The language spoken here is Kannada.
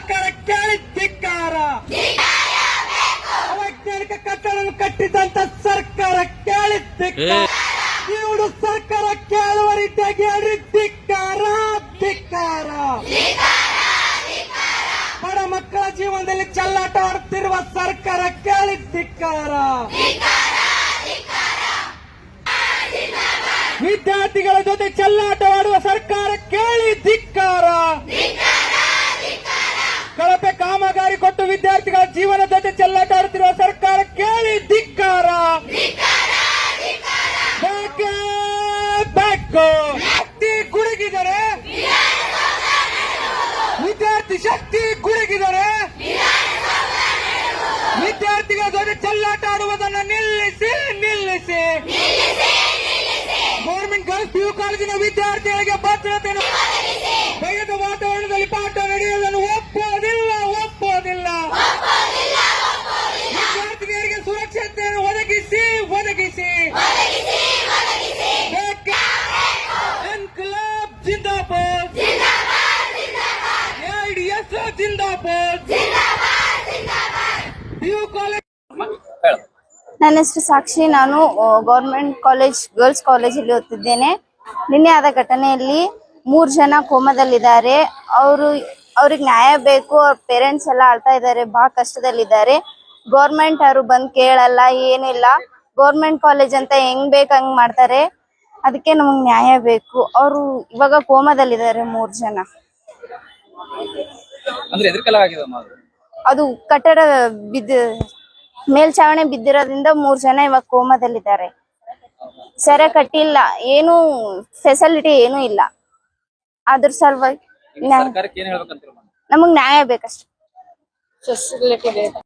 ಸರ್ಕಾರ ಕೇಳಿದ್ಧಿಕ್ಕಾರ. ಅವೈಜ್ಞಾನಿಕ ಕಟ್ಟಡ ಕಟ್ಟಿದಂತ ಸರ್ಕಾರ ಕೇಳಿದ್ಧಿಕ್ಕಾರ. ಇವರು ಸರ್ಕಾರ ಕೇಳುವ ರೀತಿಯಾಗಿ ಧಿಕ್ಕಾರ ಧಿಕ್ಕಾರ. ಬಡ ಮಕ್ಕಳ ಜೀವನದಲ್ಲಿ ಚೆಲ್ಲಾಟ ಆಡುತ್ತಿರುವ ಸರ್ಕಾರ ಕೇಳಿದ್ಧಿಕ್ಕಾರ. ವಿದ್ಯಾರ್ಥಿಗಳ ಜೊತೆ ಚೆಲ್ಲಾಟವಾಡುವ ಸರ್ಕಾರ ಕೇಳಿ ಧಿಕ್ಕಾರ. ಕಳಪೆ ಕಾಮಗಾರಿ ಕೊಟ್ಟು ವಿದ್ಯಾರ್ಥಿಗಳ ಜೀವನ ಜೊತೆ ಚೆಲ್ಲಾಟ ಆಡುತ್ತಿರುವ ಸರ್ಕಾರ ಕೇಳಿ ಧಿಕ್ಕಾರ. ಶಕ್ತಿ ಗುಡುಗಿದರೆ ವಿದ್ಯಾರ್ಥಿ ಶಕ್ತಿ ಗುಡುಗಿದರೆ ವಿದ್ಯಾರ್ಥಿಗಳ ಜೊತೆ ಚೆಲ್ಲಾಟ ಆಡುವುದನ್ನು ನಿಲ್ಲಿಸಿ ನಿಲ್ಲಿಸಿ. ಗೌರ್ಮೆಂಟ್ ಗರ್ಲ್ಸ್ PU ಕಾಲೇಜಿನ ವಿದ್ಯಾರ್ಥಿಗಳಿಗೆ ಭದ್ರತೆಯನ್ನು ಭಯದ ವಾತಾವರಣದಲ್ಲಿ ಪಾಠ ನಡೆಯುವುದನ್ನು ಒಪ್ಪುವುದಿಲ್ಲ ಒಪ್ಪುವುದಿಲ್ಲ. ವಿದ್ಯಾರ್ಥಿಗಳಿಗೆ ಸುರಕ್ಷತೆಯನ್ನು ಒದಗಿಸಿ ಒದಗಿಸಿ. ಇನ್ಕ್ಲಾಬ್ ಜಿಂದಾಬಾದ್, AIDS ಜಿಂದಾಬಾದ್. PU college. ನನ್ನ ಹೆಸರು ಸಾಕ್ಷಿ. ನಾನು ಗೌರ್ಮೆಂಟ್ ಕಾಲೇಜ್ ಗರ್ಲ್ಸ್ ಕಾಲೇಜಲ್ಲಿ ಓದ್ತಿದ್ದೇನೆ. ನಿನ್ನೆ ಆದ ಘಟನೆಯಲ್ಲಿ 3 ಜನ ಕೋಮದಲ್ಲಿದ್ದಾರೆ. ಅವ್ರಿಗೆ ನ್ಯಾಯ ಬೇಕು. ಅವ್ರ ಪೇರೆಂಟ್ಸ್ ಎಲ್ಲ ಅಳ್ತಾ ಇದ್ದಾರೆ, ಬಹಳ ಕಷ್ಟದಲ್ಲಿದ್ದಾರೆ. ಗೌರ್ಮೆಂಟ್ ಅವರು ಬಂದು ಕೇಳಲ್ಲ, ಏನಿಲ್ಲ. ಗೌರ್ಮೆಂಟ್ ಕಾಲೇಜ್ ಅಂತ ಹೆಂಗ್ ಬೇಕು ಹಂಗ್ ಮಾಡ್ತಾರೆ. ಅದಕ್ಕೆ ನಮಗ್ ನ್ಯಾಯ ಬೇಕು. ಅವರು ಇವಾಗ ಕೋಮದಲ್ಲಿದ್ದಾರೆ 3 ಜನ. ಅದು ಕಟ್ಟಡ ಮೇಲ್ಛಾವಣಿ ಬಿದ್ದಿರೋದ್ರಿಂದ 3 ಜನ ಇವಾಗ ಕೋಮದಲ್ಲಿದ್ದಾರೆ. ಸೆರೆ ಕಟ್ಟಿಲ್ಲ, ಏನು ಫೆಸಿಲಿಟಿ ಏನು ಇಲ್ಲ. ಅದ್ರ ಸಲುವಾಗಿ ನಮಗ್ ನ್ಯಾಯ ಬೇಕಷ್ಟೇ. ಫೆಸಿಲಿಟಿ ಬೇಕು.